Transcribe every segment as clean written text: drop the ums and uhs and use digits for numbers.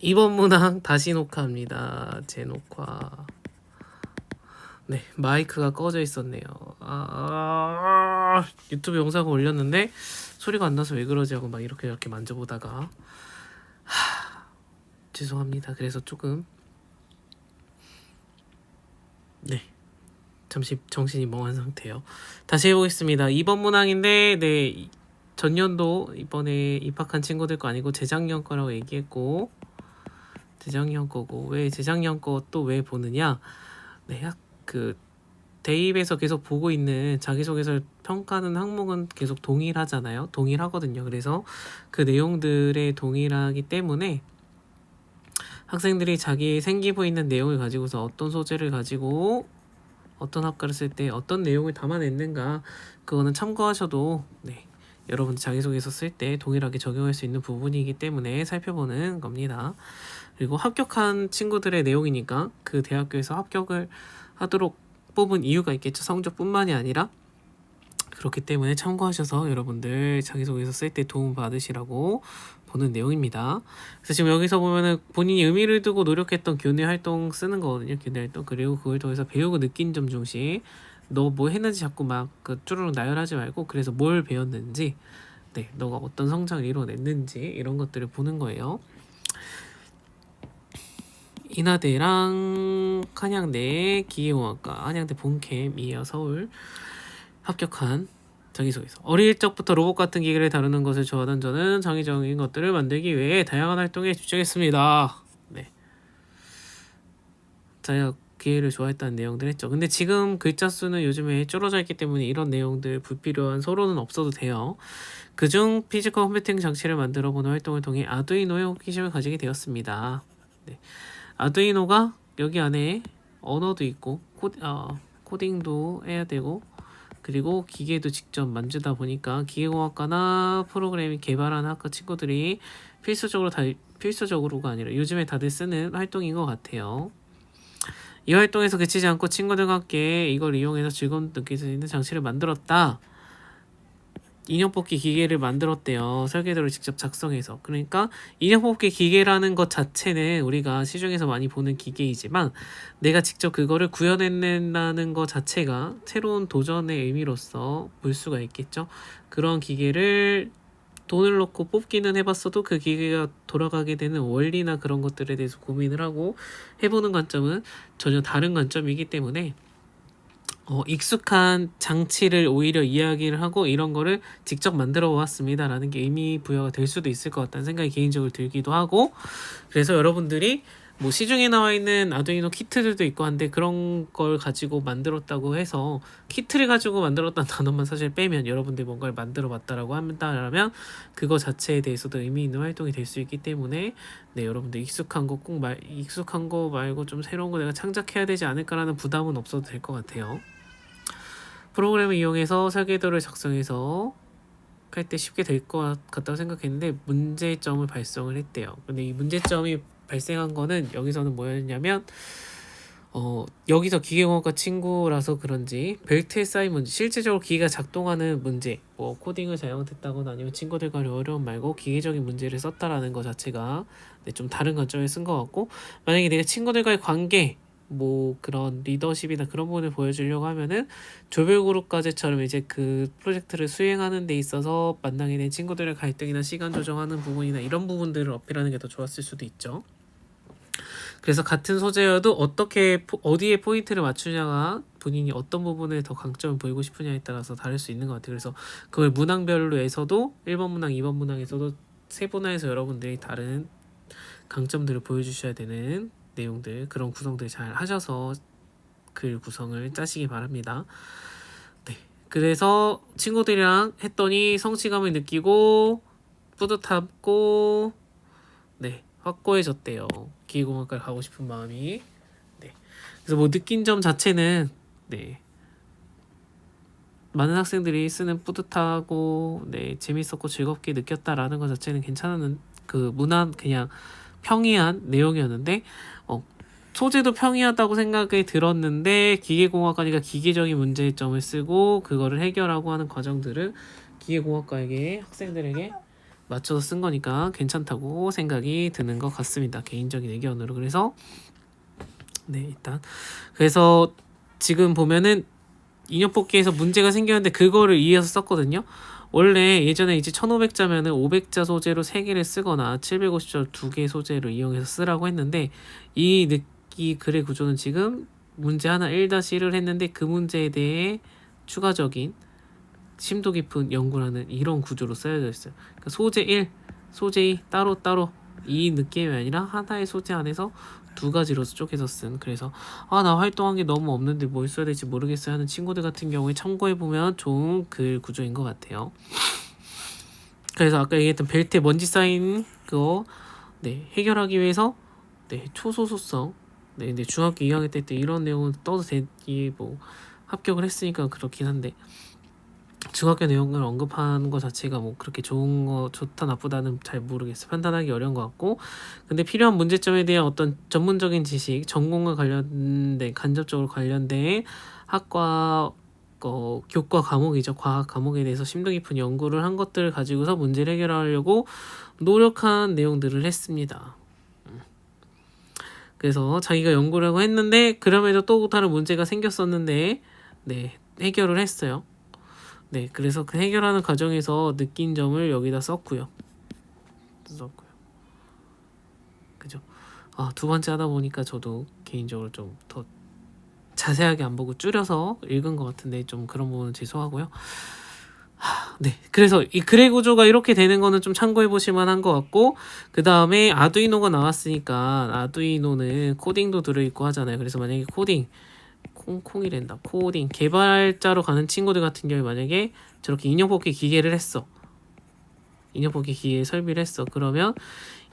이번 문항 다시 녹화합니다. 재녹화. 네, 마이크가 꺼져 있었네요. 유튜브 영상을 올렸는데 소리가 안 나서 왜 그러지 하고 막 이렇게 만져보다가 죄송합니다. 그래서 조금 네, 잠시 정신이 멍한 상태예요. 다시 해보겠습니다. 이번 문항인데 네, 전년도 이번에 입학한 친구들 거 아니고 재작년 거라고 얘기했고 재작년 거고 왜 재작년 거 또 왜 보느냐? 네, 그 대입에서 계속 보고 있는 자기소개서를 평가하는 항목은 계속 동일하잖아요. 동일하거든요. 그래서 그 내용들의 동일하기 때문에 학생들이 자기 생기부 있는 내용을 가지고서 어떤 소재를 가지고 어떤 학과를 쓸 때 어떤 내용을 담아냈는가 그거는 참고하셔도 네, 여러분 자기소개서 쓸 때 동일하게 적용할 수 있는 부분이기 때문에 살펴보는 겁니다. 그리고 합격한 친구들의 내용이니까 그 대학교에서 합격을 하도록 뽑은 이유가 있겠죠. 성적뿐만이 아니라 그렇기 때문에 참고하셔서 여러분들 자기소개서 쓸 때 도움 받으시라고 보는 내용입니다. 그래서 지금 여기서 보면은 본인이 의미를 두고 노력했던 교내 활동 쓰는 거거든요. 교내 활동. 그리고 그걸 통해서 배우고 느낀 점 중심. 너 뭐 했는지 자꾸 막 그 쭈루룩 나열하지 말고 그래서 뭘 배웠는지 네, 너가 어떤 성장을 이뤄냈는지 이런 것들을 보는 거예요. 인하대랑 한양대 기계공학과 한양대 본캠 이하 서울 합격한 자기소개서. 어릴 적부터 로봇 같은 기계를 다루는 것을 좋아하던 저는 창의적인 것들을 만들기 위해 다양한 활동에 집중했습니다. 네. 자기가 기계를 좋아했다는 내용들 했죠. 근데 지금 글자 수는 요즘에 줄어져 있기 때문에 이런 내용들 불필요한 서론은 없어도 돼요. 그중 피지컬 컴퓨팅 장치를 만들어 보는 활동을 통해 아두이노에 호기심을 가지게 되었습니다. 네. 아두이노가 여기 안에 언어도 있고 코딩도 해야 되고 그리고 기계도 직접 만지다 보니까 기계공학과나 프로그래밍 개발하는 학과 친구들이 필수적으로가 아니라 요즘에 다들 쓰는 활동인 것 같아요. 이 활동에서 그치지 않고 친구들과 함께 이걸 이용해서 즐거움 느낄 수 있는 장치를 만들었다. 인형 뽑기 기계를 만들었대요. 설계도를 직접 작성해서. 그러니까 인형 뽑기 기계라는 것 자체는 우리가 시중에서 많이 보는 기계이지만 내가 직접 그거를 구현해낸다는 것 자체가 새로운 도전의 의미로서 볼 수가 있겠죠. 그런 기계를 돈을 넣고 뽑기는 해봤어도 그 기계가 돌아가게 되는 원리나 그런 것들에 대해서 고민을 하고 해보는 관점은 전혀 다른 관점이기 때문에 익숙한 장치를 오히려 이야기를 하고 이런 거를 직접 만들어 보았습니다 라는 게 의미 부여가 될 수도 있을 것 같다는 생각이 개인적으로 들기도 하고 그래서 여러분들이 뭐 시중에 나와 있는 아두이노 키트들도 있고 한데 그런 걸 가지고 만들었다고 해서 키트를 가지고 만들었다는 단어만 사실 빼면 여러분들이 뭔가를 만들어 봤다라고 한다면 그거 자체에 대해서도 의미 있는 활동이 될 수 있기 때문에 네, 여러분들 익숙한 거 말고 좀 새로운 거 내가 창작해야 되지 않을까라는 부담은 없어도 될 것 같아요. 프로그램을 이용해서 설계도를 작성해서 할 때 쉽게 될 것 같다고 생각했는데 문제점을 발생을 했대요. 근데 이 문제점이 발생한 거는 여기서는 뭐였냐면 여기서 기계공학과 친구라서 그런지 벨트에 쌓인 문제, 실제적으로 기계가 작동하는 문제, 뭐 코딩을 잘못했다거나 아니면 친구들과 어려움 말고 기계적인 문제를 썼다라는 것 자체가 네, 좀 다른 관점에 쓴 것 같고 만약에 내가 친구들과의 관계 뭐 그런 리더십이나 그런 부분을 보여주려고 하면은 조별 그룹 과제처럼 이제 그 프로젝트를 수행하는 데 있어서 만나게 된 친구들의 갈등이나 시간 조정하는 부분이나 이런 부분들을 어필하는 게 더 좋았을 수도 있죠. 그래서 같은 소재여도 어디에 포인트를 맞추냐가 본인이 어떤 부분에 더 강점을 보이고 싶으냐에 따라서 다를 수 있는 것 같아요. 그래서 그걸 문항별로에서도 1번 문항, 2번 문항에서도 세 분화해서 여러분들이 다른 강점들을 보여주셔야 되는 내용들 그런 구성들 잘 하셔서 글 구성을 짜시기 바랍니다. 네, 그래서 친구들이랑 했더니 성취감을 느끼고 뿌듯하고 네 확고해졌대요. 기계공학과를 가고 싶은 마음이. 네, 그래서 뭐 느낀 점 자체는 네 많은 학생들이 쓰는 뿌듯하고 네 재밌었고 즐겁게 느꼈다라는 것 자체는 괜찮은 그 무난 그냥 평이한 내용이었는데 소재도 평이하다고 생각이 들었는데 기계공학과니까 기계적인 문제점을 쓰고 그거를 해결하고 하는 과정들을 기계공학과에게 학생들에게 맞춰서 쓴 거니까 괜찮다고 생각이 드는 것 같습니다. 개인적인 의견으로. 그래서 네, 일단 그래서 지금 보면은 인형 뽑기에서 문제가 생겼는데 그거를 이해해서 썼거든요. 원래 예전에 이제 1500자면은 500자 소재로 3개를 쓰거나 750자 2개 소재로 이용해서 쓰라고 했는데 이 글의 구조는 지금 문제 하나 1-1을 했는데 그 문제에 대해 추가적인 심도 깊은 연구라는 이런 구조로 쓰여져 있어요. 그러니까 소재 1, 소재 2 따로 이 느낌이 아니라 하나의 소재 안에서 두 가지로 쪼개서 쓴. 그래서 나 활동한 게 너무 없는데 뭘 써야 될지 모르겠어요 하는 친구들 같은 경우에 참고해보면 좋은 글 구조인 것 같아요. 그래서 아까 얘기했던 벨트에 먼지 쌓인 그거 네, 해결하기 위해서 네, 초소수성 네, 근데 중학교 2학년 때 이런 내용은 떠도 되기 뭐 합격을 했으니까 그렇긴 한데 중학교 내용을 언급하는 것 자체가 뭐 그렇게 좋다 나쁘다는 잘 모르겠어요. 판단하기 어려운 것 같고, 근데 필요한 문제점에 대한 어떤 전문적인 지식, 전공과 관련된 간접적으로 관련된 학과 교과 과목이죠. 과학 과목에 대해서 심도 깊은 연구를 한 것들을 가지고서 문제를 해결하려고 노력한 내용들을 했습니다. 그래서 자기가 연구를 하고 했는데 그럼에도 또 다른 문제가 생겼었는데 네, 해결을 했어요. 네, 그래서 그 해결하는 과정에서 느낀 점을 여기다 썼고요. 그죠? 두 번째 하다 보니까 저도 개인적으로 좀 더 자세하게 안 보고 줄여서 읽은 것 같은데 좀 그런 부분은 죄송하고요. 네, 그래서 이 글의 구조가 이렇게 되는 거는 좀 참고해 보실 만한 것 같고, 그 다음에 아두이노가 나왔으니까 아두이노는 코딩도 들어있고 하잖아요. 그래서 만약에 콩이랜다. 코딩 개발자로 가는 친구들 같은 경우에 만약에 저렇게 인형 뽑기 기계를 했어. 인형 뽑기 기계 설비를 했어. 그러면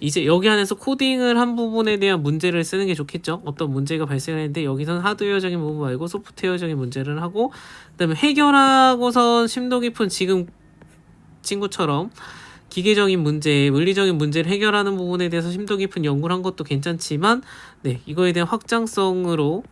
이제 여기 안에서 코딩을 한 부분에 대한 문제를 쓰는 게 좋겠죠. 어떤 문제가 발생했는데 여기서는 하드웨어적인 부분 말고 소프트웨어적인 문제를 하고, 그다음에 해결하고선 심도 깊은 지금 친구처럼 기계적인 문제, 물리적인 문제를 해결하는 부분에 대해서 심도 깊은 연구를 한 것도 괜찮지만, 네, 이거에 대한 확장성으로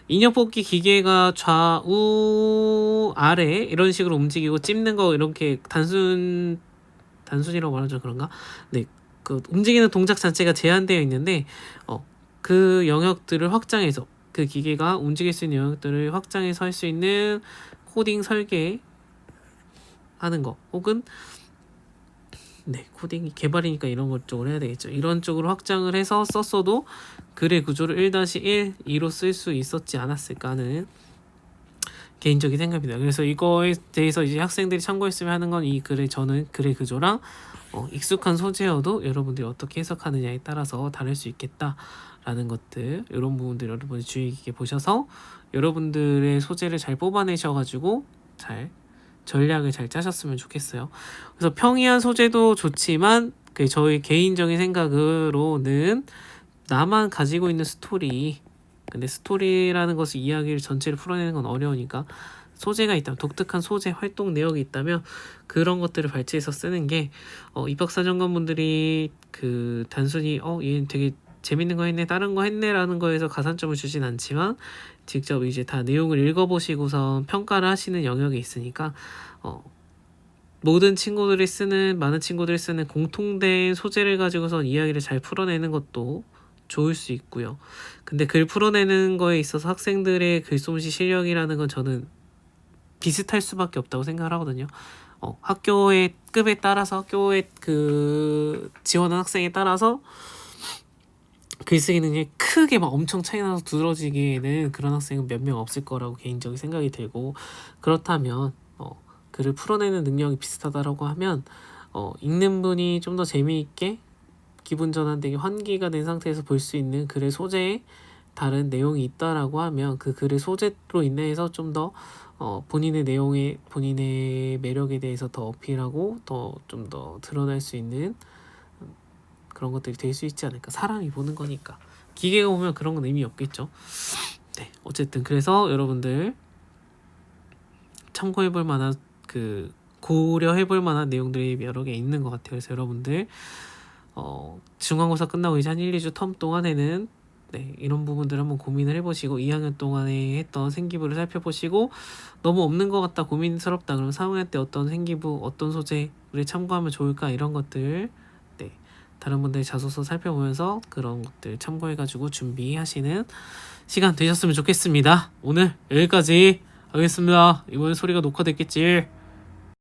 인형 뽑기 기계가 좌우 아래 이런 식으로 움직이고 찝는 거 이렇게 단순이라고 말하죠. 그런가? 네, 그 움직이는 동작 자체가 제한되어 있는데 그 영역들을 확장해서 그 기계가 움직일 수 있는 영역들을 확장해서 할 수 있는 코딩 설계 하는 거, 혹은 네, 코딩 개발이니까 이런 것 쪽으로 해야 되겠죠. 이런 쪽으로 확장을 해서 썼어도 글의 구조를 1-1, 2로 쓸 수 있었지 않았을까 하는 개인적인 생각입니다. 그래서 이거에 대해서 이제 학생들이 참고했으면 하는 건 이 글의 저는 글의 구조랑 익숙한 소재여도 여러분들이 어떻게 해석하느냐에 따라서 다를 수 있겠다라는 것들, 이런 부분들 여러분이 주의 깊게 보셔서 여러분들의 소재를 잘 뽑아내셔가지고 잘 전략을 잘 짜셨으면 좋겠어요. 그래서 평이한 소재도 좋지만 저희 개인적인 생각으로는 나만 가지고 있는 스토리, 근데 스토리라는 것을 이야기를 전체를 풀어내는 건 어려우니까 소재가 있다면, 독특한 소재 활동 내역이 있다면 그런 것들을 발췌해서 쓰는 게 입학사정관분들이 단순히 얘는 되게 재밌는 거 했네, 다른 거 했네 라는 거에서 가산점을 주진 않지만 직접 이제 다 내용을 읽어보시고선 평가를 하시는 영역이 있으니까 많은 친구들이 쓰는 공통된 소재를 가지고선 이야기를 잘 풀어내는 것도 좋을 수 있고요. 근데 글 풀어내는 거에 있어서 학생들의 글솜씨 실력이라는 건 저는 비슷할 수밖에 없다고 생각을 하거든요. 학교의 급에 따라서, 학교의 지원한 학생에 따라서 글쓰기 능력이 크게 막 엄청 차이 나서 두드러지기에는 그런 학생은 몇 명 없을 거라고 개인적인 생각이 들고, 그렇다면 글을 풀어내는 능력이 비슷하다라고 하면 읽는 분이 좀 더 재미있게 기분 전환되게 환기가 된 상태에서 볼 수 있는 글의 소재에 다른 내용이 있다라고 하면 그 글의 소재로 인해서 좀 더 본인의 매력에 대해서 더 어필하고 좀 더 드러날 수 있는 그런 것들이 될 수 있지 않을까. 사람이 보는 거니까. 기계가 보면 그런 건 의미 없겠죠. 네, 어쨌든 그래서 여러분들 참고해볼 만한 고려해볼 만한 내용들이 여러 개 있는 것 같아요. 그래서 여러분들 중간고사 끝나고 이제 한 1-2주 텀 동안에는 네, 이런 부분들 한번 고민을 해보시고 2학년 동안에 했던 생기부를 살펴보시고 너무 없는 것 같다 고민스럽다 그럼 3학년 때 어떤 생기부 어떤 소재를 참고하면 좋을까 이런 것들 네, 다른 분들의 자소서 살펴보면서 그런 것들 참고해가지고 준비하시는 시간 되셨으면 좋겠습니다. 오늘 여기까지 하겠습니다. 이번에 소리가 녹화됐겠지?